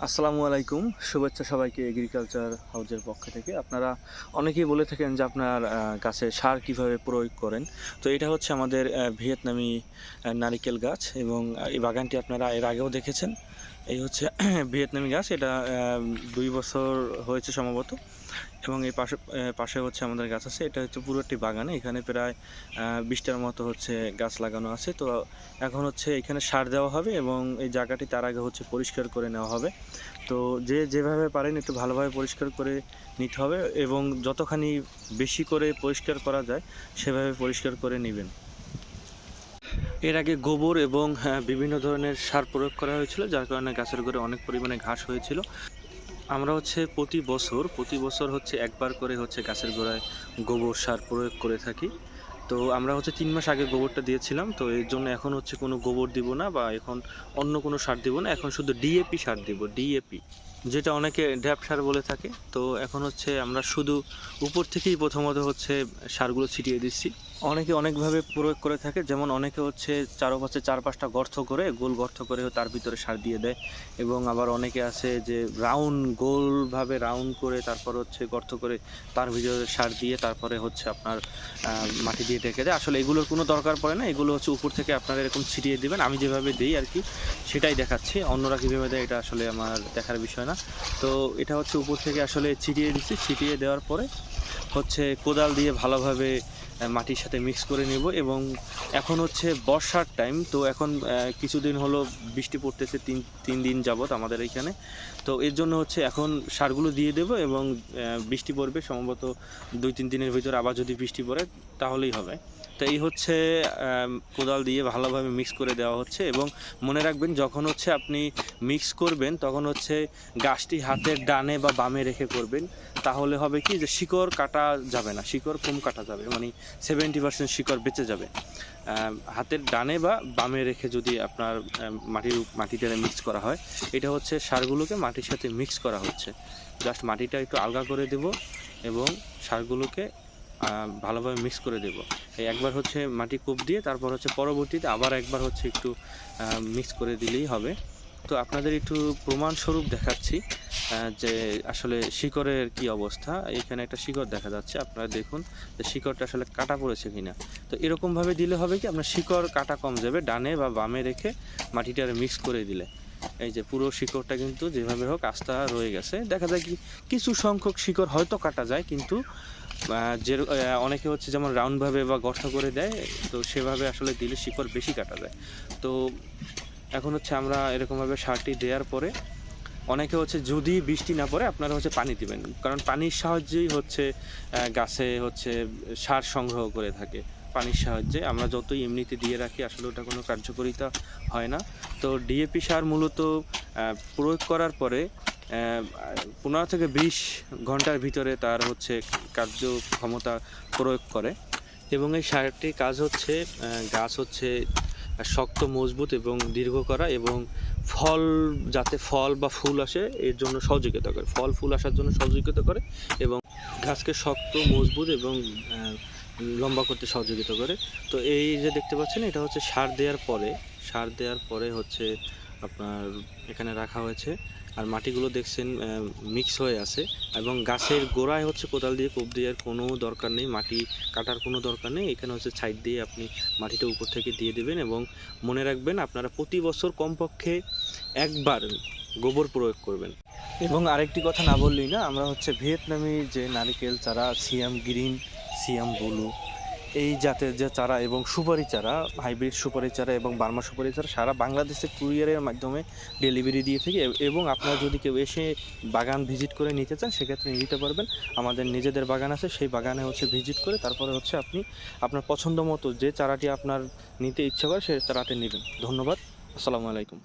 আসসালামু আলাইকুম। শুভেচ্ছা সবাইকে এগ্রিকালচার হাউজের পক্ষ থেকে। আপনারা অনেকেই বলে থাকেন যে আপনার গাছে সার কিভাবে প্রয়োগ করেন। তো এটা হচ্ছে আমাদের ভিয়েতনামি নারিকেল গাছ এবং এই বাগানটি আপনারা এর আগেও দেখেছেন। এই হচ্ছে ভিয়েতনামি গাছ। এটা ২ বছর হয়েছে সম্ভবত। এবং এই পাশে হচ্ছে আমাদের গাছ আছে। এটা হচ্ছে পুরো একটি বাগানে। এখানে প্রায় ২০টার মতো হচ্ছে গাছ লাগানো আছে। তো এখন হচ্ছে এখানে সার দেওয়া হবে এবং এই জায়গাটি তার আগে হচ্ছে পরিষ্কার করে নেওয়া হবে। তো যে যেভাবে পারেন একটু ভালোভাবে পরিষ্কার করে নিতে হবে এবং যতখানি বেশি করে পরিষ্কার করা যায় সেভাবে পরিষ্কার করে নেবেন। এর আগে গোবর এবং বিভিন্ন ধরনের সার প্রয়োগ করা হয়েছিল, যার কারণে গাছের গোড়ায় অনেক পরিমাণে ঘাস হয়েছিল। আমরা হচ্ছে প্রতি বছর হচ্ছে একবার করে হচ্ছে গাছের গোড়ায় গোবর সার প্রয়োগ করে থাকি। তো আমরা হচ্ছে ৩ মাস আগে গোবরটা দিয়েছিলাম। তো এর জন্য এখন হচ্ছে কোনো গোবর দিব না বা এখন অন্য কোনো সার দিব না। এখন শুধু ডিএপি সার দিব, ডিএপি, যেটা অনেকে ড্যাপ সার বলে থাকে। তো এখন হচ্ছে আমরা শুধু উপর থেকেই প্রথমত হচ্ছে সারগুলো ছিটিয়ে দিচ্ছি। অনেকে অনেকভাবে প্রয়োগ করে থাকে, যেমন অনেকে হচ্ছে চারপাশে ৪-৫টা গর্ত করে, গোল গর্ত করে তার ভিতরে সার দিয়ে দেয়। এবং আবার অনেকে আছে যে গোলভাবে রাউন্ড করে তারপর হচ্ছে গর্ত করে তার ভিতরে সার দিয়ে তারপরে হচ্ছে আপনার মাটি দিয়ে ঢেকে দেয়। আসলে এগুলোর কোনো দরকার পড়ে না, এগুলো হচ্ছে উপর থেকে আপনারা এরকম ছিটিয়ে দেবেন। আমি যেভাবে দিই আর কি সেটাই দেখাচ্ছি, অন্যরা কীভাবে দেয় এটা আসলে আমার দেখার বিষয় না। তো এটা হচ্ছে উপর থেকে আসলে ছিটিয়ে দিচ্ছি। ছিটিয়ে দেওয়ার পরে হচ্ছে কোদাল দিয়ে ভালোভাবে মাটির সাথে মিক্স করে নেব। এবং এখন হচ্ছে বর্ষার টাইম, তো এখন কিছুদিন হলো বৃষ্টি পড়তেছে, তিন দিন যাবত আমাদের এইখানে। তো এর জন্য হচ্ছে এখন সারগুলো দিয়ে দেব এবং বৃষ্টি পড়বে সম্ভবত ২-৩ দিনের ভিতরে। আবার যদি বৃষ্টি পড়ে তাহলেই হবে। তো এই হচ্ছে কোদাল দিয়ে ভালোভাবে মিক্স করে দেওয়া হচ্ছে। এবং মনে রাখবেন, যখন হচ্ছে আপনি মিক্স করবেন তখন হচ্ছে গাছটি হাতের ডানে বা বামে রেখে করবেন। তাহলে হবে কি যে শিকড় কাটা যাবে না, শিকড় কম কাটা যাবে, মানে 70% শিকড় বেঁচে যাবে। হাতের ডানে বা বামে রেখে যদি আপনার মাটিতে মিক্স করা হয়, এটা হচ্ছে সারগুলোকে মাটির সাথে মিক্স করা হচ্ছে। জাস্ট মাটিটা একটু আলগা করে দেব এবং সারগুলোকে ভালোভাবে মিক্স করে দেব। এই একবার হচ্ছে মাটি কোপ দিয়ে তারপর হচ্ছে পরবর্তীতে আবার একবার হচ্ছে একটু মিক্স করে দিলেই হবে। তো আপনাদের একটু প্রমাণস্বরূপ দেখাচ্ছি যে আসলে শিকড়ের কি অবস্থা। এখানে একটা শিকড় দেখা যাচ্ছে, আপনারা দেখুন যে শিকড়টা আসলে কাটা পড়েছে কিনা। তো এরকমভাবে দিলে হবে কি আপনার শিকড় কাটা কম যাবে, ডানে বা বামে রেখে মাটিটার মিক্স করে দিলে। এই যে পুরো শিকড়টা কিন্তু যেভাবে হোক আস্থা রয়ে গেছে। দেখা যায় কি কিছু সংখ্যক শিকড় হয়তো কাটা যায়, কিন্তু যে অনেকে হচ্ছে যেমন রাউন্ডভাবে বা গর্ত করে দেয়, তো সেভাবে আসলে দিলে শিকড় বেশি কাটা যায়। তো এখন হচ্ছে আমরা এরকমভাবে সারটি দেওয়ার পরে অনেকে হচ্ছে যদি বৃষ্টি না পড়ে আপনারা হচ্ছে পানি দিবেন, কারণ পানির সাহায্যেই হচ্ছে গাছে হচ্ছে সার সংগ্রহ করে থাকে। পানির সাহায্যে আমরা যতই এমনিতে দিয়ে রাখি আসলে ওটা কোনো কার্যকারিতা হয় না। তো ডিএপি সার মূলত প্রয়োগ করার পরে ১৫ থেকে ২০ ঘন্টার ভিতরে তার হচ্ছে কার্যক্ষমতা প্রয়োগ করে। এবং এই সারটির কাজ হচ্ছে গাছ হচ্ছে শক্ত, মজবুত এবং দীর্ঘ করা, এবং যাতে ফল বা ফুল আসে এর জন্য সহযোগিতা করে, ফল ফুল আসার জন্য সহযোগিতা করে এবং গাছকে শক্ত, মজবুত এবং লম্বা করতে সহযোগিতা করে। তো এই যে দেখতে পাচ্ছেন, এটা হচ্ছে সার দেওয়ার পরে হচ্ছে আপনার এখানে রাখা হয়েছে। আর মাটিগুলো দেখছেন মিক্স হয়ে আছে। এবং গাছের গোড়ায় হচ্ছে কোদাল দিয়ে কোপ দেওয়ার কোনো দরকার নেই, মাটি কাটার কোনো দরকার নেই। এখানে হচ্ছে সাইড দিয়ে আপনি মাটিটা উপর থেকে দিয়ে দেবেন। এবং মনে রাখবেন, আপনারা প্রতি বছর কমপক্ষে একবার গোবর প্রয়োগ করবেন। এবং আরেকটি কথা না বললেই না, আমরা হচ্ছে ভিয়েতনামি যে নারিকেল চারা, সিয়াম গ্রিন, সিয়াম ব্লু, এই জাতের যে চারা এবং সুপারি চারা, হাইব্রিড সুপারি চারা এবং বার্মা সুপারি চারা সারা বাংলাদেশে কুরিয়ারের মাধ্যমে ডেলিভারি দিয়ে থাকি। এবং আপনারা যদি কেউ এসে বাগান ভিজিট করে নিতে চান সেক্ষেত্রে নিতে পারবেন। আমাদের নিজেদের বাগান আছে, সেই বাগানে হচ্ছে ভিজিট করে তারপরে হচ্ছে আপনি আপনার পছন্দ মতো যে চারাটি আপনার নিতে ইচ্ছা করে সেই চারাটি নেবেন। ধন্যবাদ। আসসালামু আলাইকুম।